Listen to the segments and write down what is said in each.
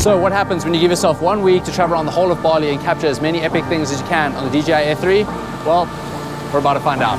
So what happens when you give yourself 1 week to travel around the whole of Bali and capture as many epic things as you can on the DJI AIR 3? Well, we're about to find out.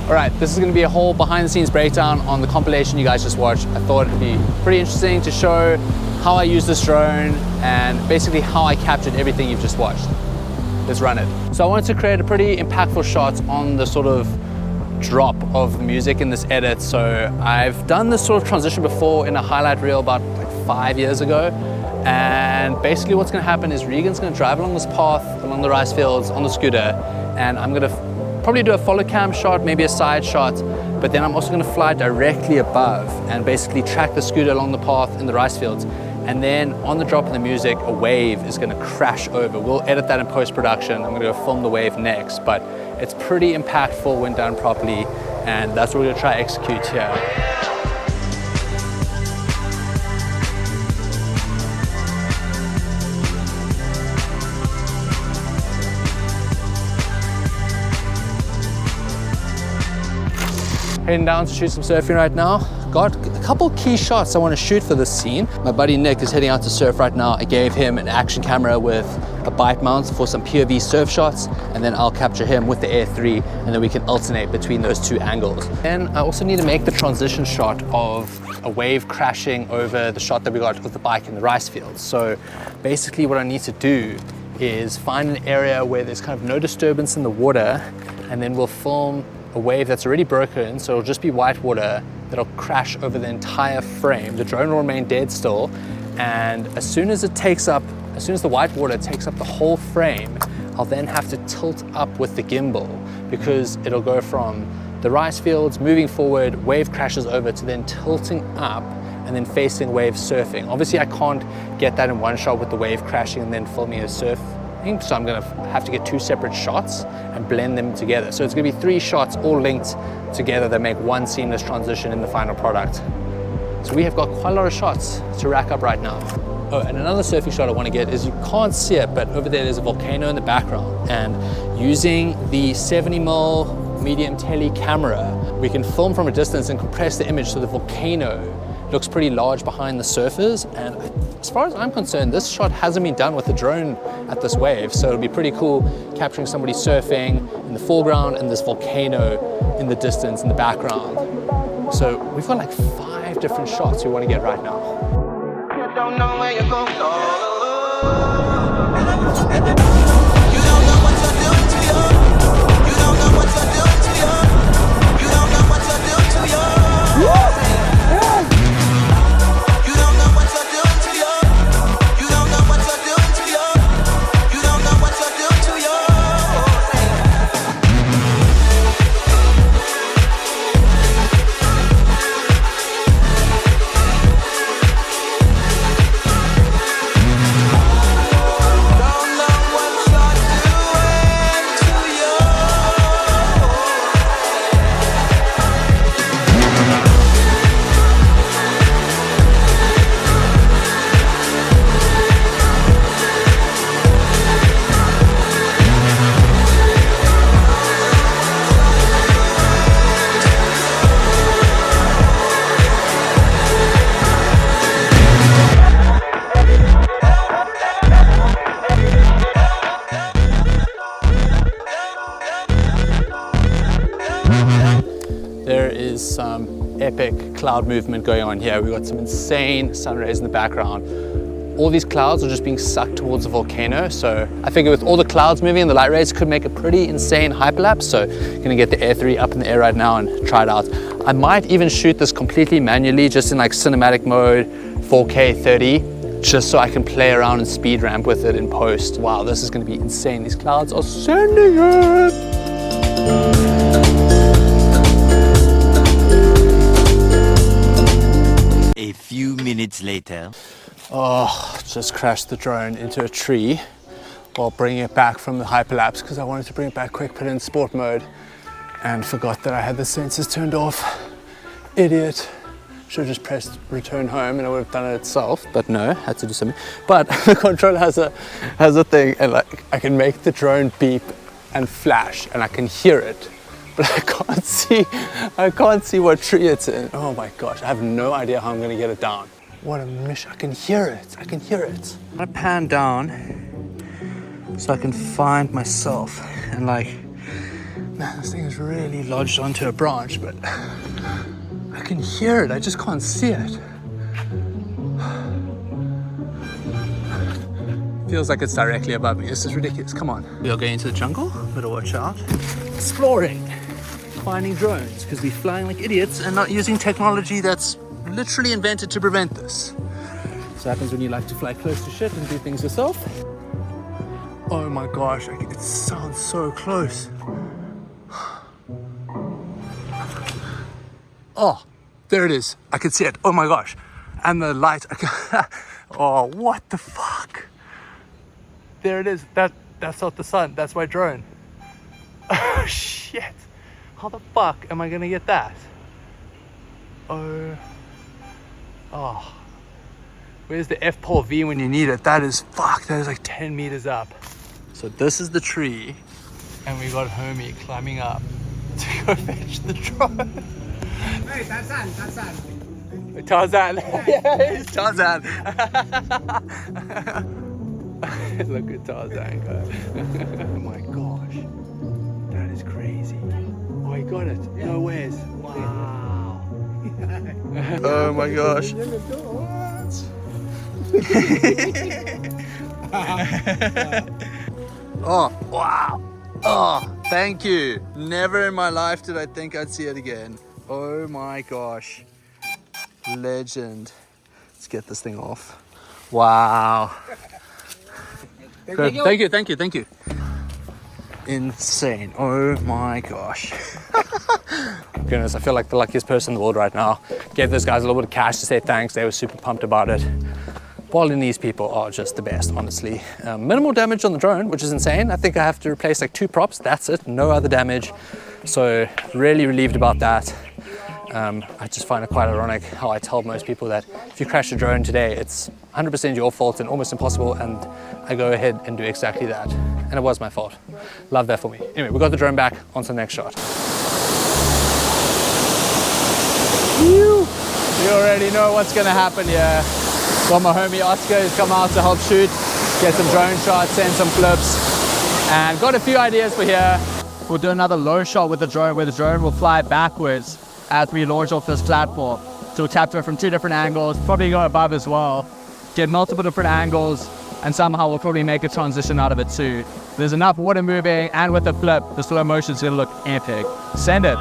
Alright, this is going to be a whole behind the scenes breakdown on the compilation you guys just watched. I thought it'd be pretty interesting to show how I use this drone and basically how I captured everything you've just watched. Let's run it. So I wanted to create a pretty impactful shot on the sort of drop of music in this edit. So I've done this sort of transition before in a highlight reel about like 5 years ago. And basically what's going to happen is Regan's going to drive along this path, along the rice fields on the scooter, and I'm going to probably do a follow cam shot, maybe a side shot, but then I'm also going to fly directly above and basically track the scooter along the path in the rice fields. And then on the drop of the music, a wave is going to crash over. We'll edit that in post-production. I'm going to go film the wave next, but it's pretty impactful when done properly, and that's what we're going to try to execute here. Heading down to shoot some surfing right now. got a couple key shots I want to shoot for this scene. My buddy Nick is heading out to surf right now. I gave him an action camera with a bike mount for some POV surf shots, and then I'll capture him with the Air 3, and then we can alternate between those two angles. And I also need to make the transition shot of a wave crashing over the shot that we got with the bike in the rice fields. So basically what I need to do is find an area where there's kind of no disturbance in the water, and then we'll film a wave that's already broken, so it'll just be white water that'll crash over the entire frame. The drone will remain dead still, and as soon as the white water takes up the whole frame, I'll then have to tilt up with the gimbal, because it'll go from the rice fields moving forward, wave crashes over, to then tilting up and then facing wave surfing. Obviously I can't get that in one shot with the wave crashing and then filming a surf, so I'm gonna have to get two separate shots and blend them together. So it's gonna be 3 shots all linked together that make one seamless transition in the final product. So we have got quite a lot of shots to rack up right now. Oh, and another surfing shot I wanna get is, you can't see it, but over there there's a volcano in the background, and using the 70mm medium tele camera, we can film from a distance and compress the image so the volcano looks pretty large behind the surfers. And as far as I'm concerned, this shot hasn't been done with the drone at this wave, so it'll be pretty cool capturing somebody surfing in the foreground and this volcano in the distance in the background. So we've got like 5 different shots we want to get right now. You don't know where you're going. You don't know what you're doing to you. You don't know what you're doing to you. You don't know what you're doing to you. Some epic cloud movement going on here. We've got some insane sun rays in the background. All these clouds are just being sucked towards the volcano, so I figure with all the clouds moving and the light rays could make a pretty insane hyperlapse. So gonna get the Air 3 up in the air right now and try it out. I might even shoot this completely manually, just in like cinematic mode, 4K 30, just so I can play around and speed ramp with it in post. Wow, this is gonna be insane. These clouds are sending it. A few minutes later. Oh, just crashed the drone into a tree while bringing it back from the hyperlapse, because I wanted to bring it back quick, put it in sport mode, and forgot that I had the sensors turned off. Idiot. Should have just pressed return home and it would have done it itself, but no, had to do something. But the controller has a thing, and like I can make the drone beep and flash, and I can hear it, but I can't see what tree it's in. Oh my gosh, I have no idea how I'm gonna get it down. What a mission. I can hear it. I can hear it. I'm gonna pan down so I can find myself, and like, man, this thing is really lodged onto a branch, but I can hear it. I just can't see it. Feels like it's directly above me. This is ridiculous. Come on. We are going into the jungle. Better watch out. Exploring. Finding drones, because we're flying like idiots and not using technology that's literally invented to prevent this. This happens when you like to fly close to shit and do things yourself. Oh my gosh, it sounds so close. Oh, there it is. I can see it. Oh my gosh. And the light. Oh, what the fuck? There it is. That's not the sun. That's my drone. Oh, shit. How the fuck am I gonna get that? Oh. Where's the F pole V when you need it? That is like 10 meters up. So this is the tree, and we got homie climbing up to go fetch the drone. Hey, Tarzan. Tarzan. Yes, Tarzan. Look at Tarzan go. Oh my gosh. That is crazy. Oh, he got it. No ways. Wow. Oh my gosh. Oh, wow. Oh, thank you. Never in my life did I think I'd see it again. Oh my gosh. Legend. Let's get this thing off. Wow. Good. Thank you, thank you, thank you. Insane. Oh my gosh. Goodness, I feel like the luckiest person in the world right now. Gave those guys a little bit of cash to say thanks. They were super pumped about it. Balinese people are just the best, honestly. Minimal damage on the drone, which is insane. I think I have to replace like 2 props. That's it. No other damage. So really relieved about that. I just find it quite ironic how I tell most people that if you crash a drone today, it's 100% your fault and almost impossible, and I go ahead and do exactly that. And it was my fault. Love that for me. Anyway, we got the drone back, on to the next shot. You already know what's gonna happen here. Got my homie Oscar who's come out to help shoot, get some drone shots, send some clips, and got a few ideas for here. We'll do another low shot with the drone where the drone will fly backwards as we launch off this platform. So we'll capture it from 2 different angles, probably go above as well, get multiple different angles, and somehow we'll probably make a transition out of it too. There's enough water moving, and with the flip, the slow motion is gonna look epic. Send it.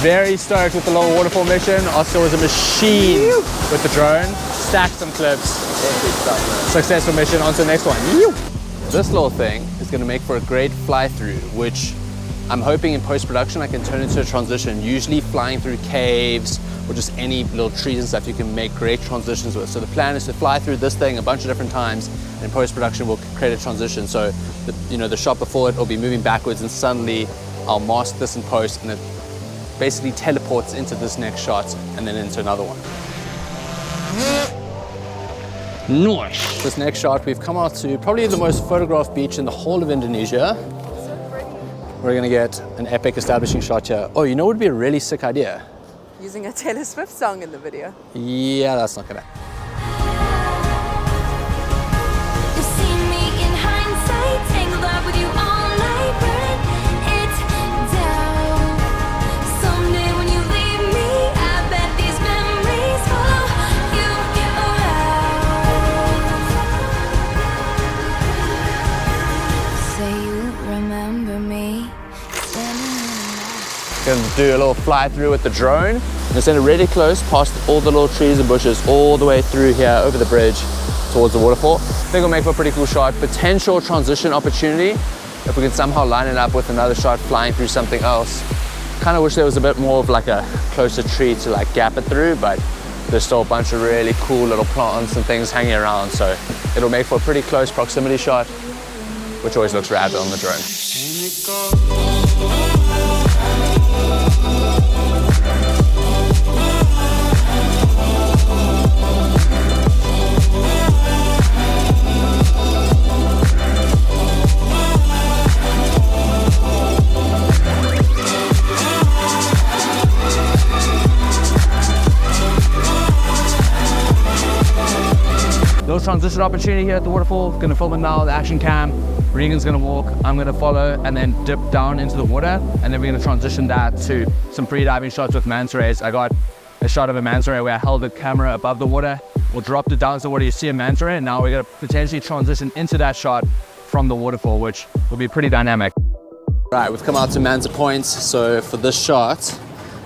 Very stoked with the little waterfall mission. Oscar was a machine with the drone. Stacked some clips. Successful mission. On to the next one. This little thing is going to make for a great fly through, which I'm hoping in post-production I can turn into a transition. Usually flying through caves or just any little trees and stuff you can make great transitions with. So the plan is to fly through this thing a bunch of different times, and in post-production we'll create a transition. So the shot before it will be moving backwards, and suddenly I'll mask this in post, and it basically teleports into this next shot and then into another one. Nice. This next shot, we've come out to probably the most photographed beach in the whole of Indonesia. We're gonna get an epic establishing shot here. Oh, you know what would be a really sick idea? Using a Taylor Swift song in the video. Yeah, that's not gonna. You see me in hindsight, tangled up with you all night, burn it down. Someday when you leave me, I bet these memories follow you around. Say you remember me standing in the night. Gonna do a little fly through with the drone. I'm gonna send it really close past all the little trees and bushes all the way through here over the bridge towards the waterfall. I think it'll make for a pretty cool shot. Potential transition opportunity if we can somehow line it up with another shot flying through something else. Kind of wish there was a bit more of like a closer tree to like gap it through, but there's still a bunch of really cool little plants and things hanging around, so it'll make for a pretty close proximity shot, which always looks rad on the drone. Little transition opportunity here at the waterfall. Gonna film it now, the action cam. Regan's gonna walk, I'm gonna follow, and then dip down into the water, and then we're gonna transition that to some pre-diving shots with manta rays. I got a shot of a manta ray where I held the camera above the water. We'll drop it down to the water, you see a manta ray, and now we're gonna potentially transition into that shot from the waterfall, which will be pretty dynamic. Right, we've come out to Manta points, so for this shot,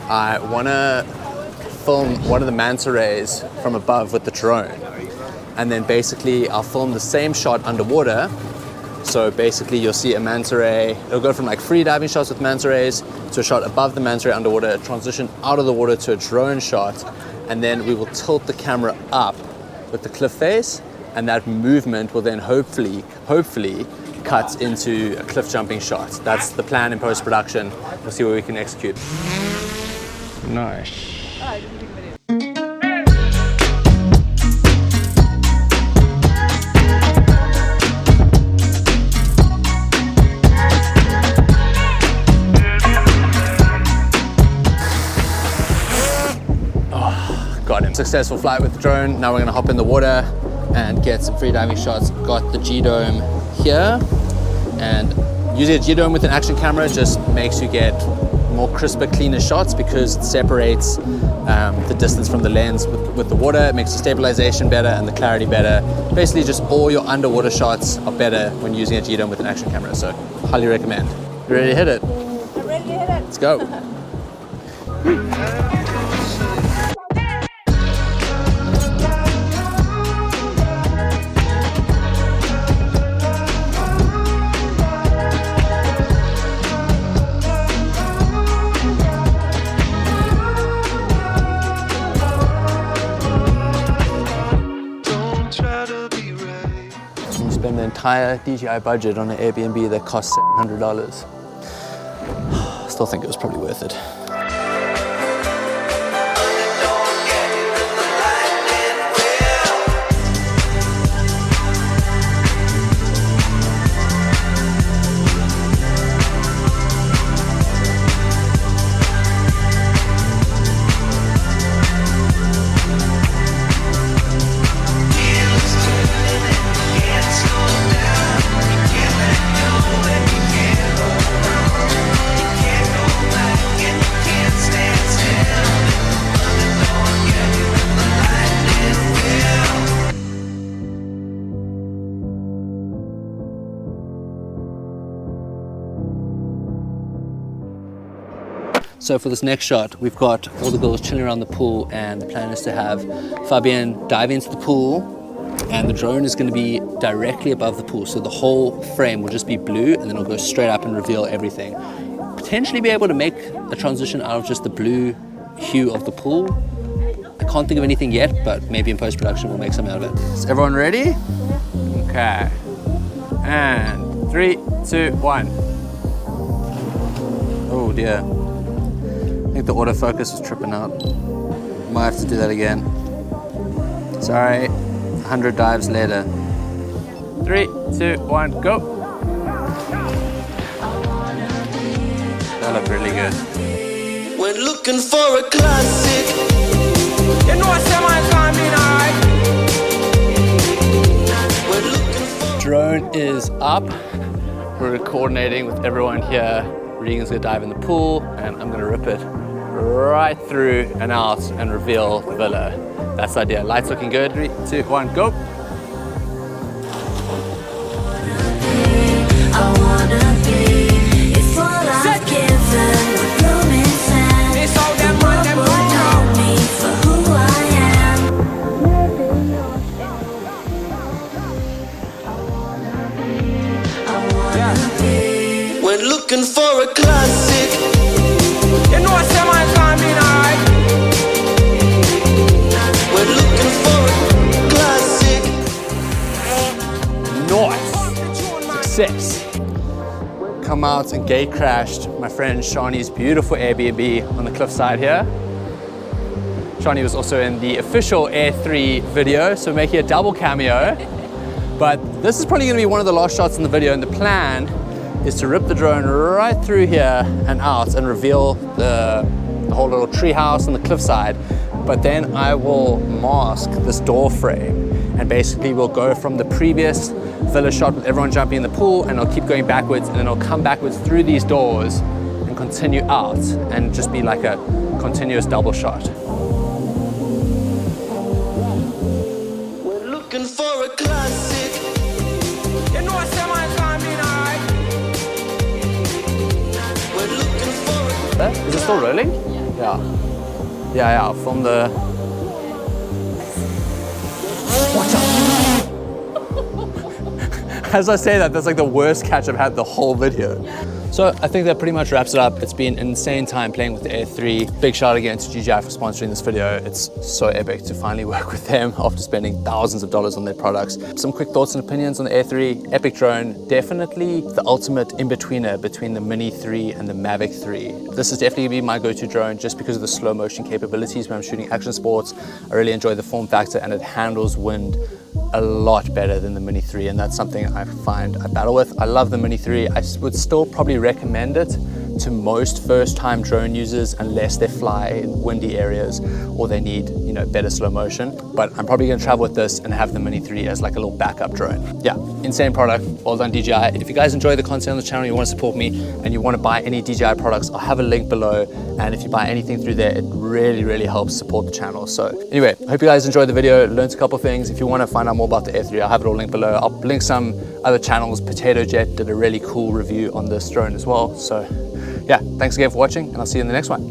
I wanna film one of the manta rays from above with the drone. And then basically I'll film the same shot underwater. So basically you'll see a manta ray. It'll go from like free diving shots with manta rays to a shot above the manta ray underwater, transition out of the water to a drone shot, and then we will tilt the camera up with the cliff face, and that movement will then hopefully cuts into a cliff jumping shot. That's the plan in post-production. We'll see what we can execute. Nice. Got him. Successful flight with the drone. Now we're gonna hop in the water and get some free diving shots. Got the G-Dome here, and using a G-Dome with an action camera just makes you get more crisper, cleaner shots because it separates the distance from the lens with the water. It makes the stabilization better and the clarity better. Basically just all your underwater shots are better when using a G-Dome with an action camera, so highly recommend. You ready to hit it? I'm ready to hit it. Let's go. Spend the entire DJI budget on an Airbnb that cost $700. I still think it was probably worth it. So for this next shot, we've got all the girls chilling around the pool, and the plan is to have Fabienne dive into the pool, and the drone is going to be directly above the pool. So the whole frame will just be blue, and then it'll go straight up and reveal everything. Potentially be able to make a transition out of just the blue hue of the pool. I can't think of anything yet, but maybe in post-production we'll make something out of it. Is everyone ready? Okay. And 3, 2, 1. Oh dear. I think the autofocus was tripping out. Might have to do that again. Sorry, 100 dives later. 3, 2, 1, go. That looked really good. We're looking for a classic. You know what someone's coming, alright? Drone is up. We're coordinating with everyone here. Regan's gonna dive in the pool, and I'm gonna rip it right through and out and reveal the villa. That's the idea. Lights looking good. 3, 2, 1, go. We're looking for a classic. You know what someone's coming, alright? We're looking for a classic. Nice. Success. Come out and gate crashed my friend Shani's beautiful Airbnb on the cliffside here. Shani was also in the official Air 3 video, so making a double cameo. But this is probably gonna be one of the last shots in the video, and the plan is to rip the drone right through here and out and reveal the whole little tree house on the cliffside. But then I will mask this door frame, and basically we'll go from the previous villa shot with everyone jumping in the pool, and I'll keep going backwards, and then I'll come backwards through these doors and continue out and just be like a continuous double shot. We're looking for a classic. You know what someone's coming, alright? We're looking for a Is it still rolling? Yeah. Yeah, from the... Watch out! As I say that, that's like the worst catch I've had the whole video. So I think that pretty much wraps it up. It's been an insane time playing with the Air 3. Big shout out again to DJI for sponsoring this video. It's so epic to finally work with them after spending thousands of dollars on their products. Some quick thoughts and opinions on the Air 3. Epic drone, definitely the ultimate in-betweener between the Mini 3 and the Mavic 3. This is definitely gonna be my go-to drone just because of the slow motion capabilities when I'm shooting action sports. I really enjoy the form factor and it handles wind a lot better than the Mini 3, and that's something I find I battle with. I love the Mini 3. I would still probably recommend it to most first-time drone users unless they fly in windy areas or they need, you know, better slow motion. But I'm probably gonna travel with this and have the Mini 3 as like a little backup drone. Yeah, insane product. Well done, DJI. If you guys enjoy the content on the channel, you want to support me and you want to buy any DJI products, I'll have a link below. And if you buy anything through there, it really, really helps support the channel. So anyway, I hope you guys enjoyed the video, learned a couple things. If you want to find out more about the Air 3, I'll have it all linked below. I'll link some other channels. Potato Jet did a really cool review on this drone as well. So yeah, thanks again for watching and I'll see you in the next one.